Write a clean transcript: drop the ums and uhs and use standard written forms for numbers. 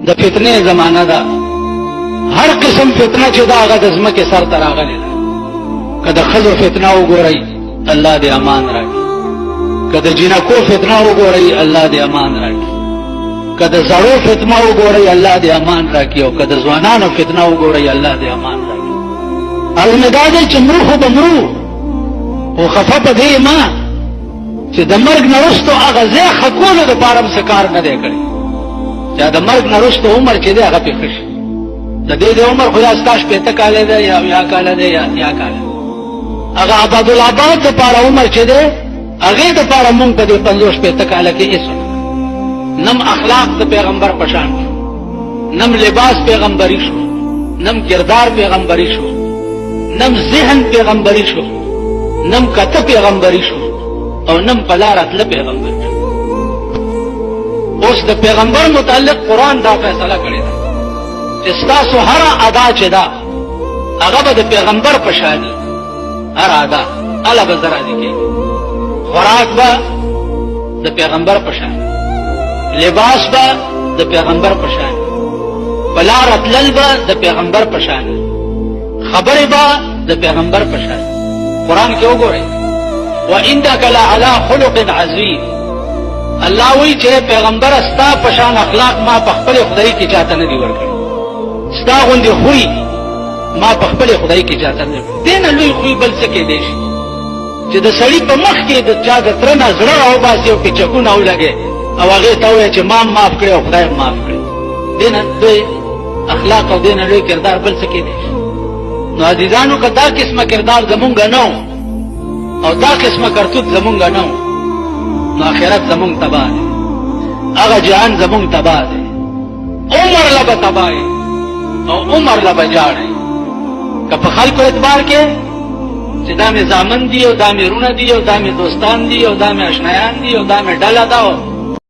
د فتنه زمانہ دا هر قسم فتنه چې دا هغه د ځمکې سر ته راغلې ده. که د ښځو فتنه وګورئ الله دې امان راکړي، که د جنکو فتنه وګورئ الله دې امان راکړي، که د زړو فتنه وګورئ الله دې امان راکړي، او که د ځوانانو فتنه وګورئ الله دې امان راکړي. المدا دې چې مرو خو به مرو، خو خفه په دې ما چې د مرګ نه وروسته هغه ځای ښه کولو دپاره هم څه کار نه دی کړی، چې د مرګ نه وروسته عمر چې دی هغه پېښه شي. د دې د عمر خو دا ستا 80 کاله دی یا 80 کاله دی یا 80 کاله، هغه عبادالآباد دپاره عمر چې دی هغې دپاره مونږ په دې 50-80 کاله کې هېڅ نم اخلاق د پیغمبر په شان شو، نم لباس پیغمبري شو، نم کردار پیغمبري شو، نم ذهن پیغمبري شو، نم کته پیغمبري شو، او نم په لاره تله پیغمبر شو. اوس د پیغمبر متعلق قرآن دا فیصله کړې ده چې ستاسو هر ادا چې ده هغه به د پیغمبر په شان وي. هر ادا هله به زه راضي کېږي، خوراک به د پیغمبر په شان، لباس به د پیغمبر په شان، په لاره تلل به د پیغمبر په شان، خبرې به د پیغمبر په شان. قرآن کې وګورئ وَإِنَّكَ لَعَلَىٰ خُلُقٍ عَظِيمٍ. الله وایي چې پیغمبر ستا په شان اخلاق ما په خپل خدای کې چاته نه دي ورکړي، ستا غوندې خوی ما په خپل خدای کې چاته نه دي. دې نه لوی خوی بل څه کېدی شي چې د سړي په مخ کې د چا د تره نه زړه راوباسي او پیچکونه ولګي او هغې ته ووایي چې ما معاف کړی او خدای معاف کړی. دې نه لوی اخلاق او دې نه لوی کردار بل څه کېدی شي. نو عزیزانو که دا قسمه کردار زمونږ نه و او دا قسمه کرتوت زمونږ نه و، نو آخرت زمونږ تباه دی، هغه جهان زمونږ تباه دی، عمر له به تباه او عمر له به جاړئ. که په خلکو اعتبار کې چې دا مې زامن دي او دا مې رونه دي او دا مې دوستان دي او دا مې اشنایان دي او دا مې ډله ده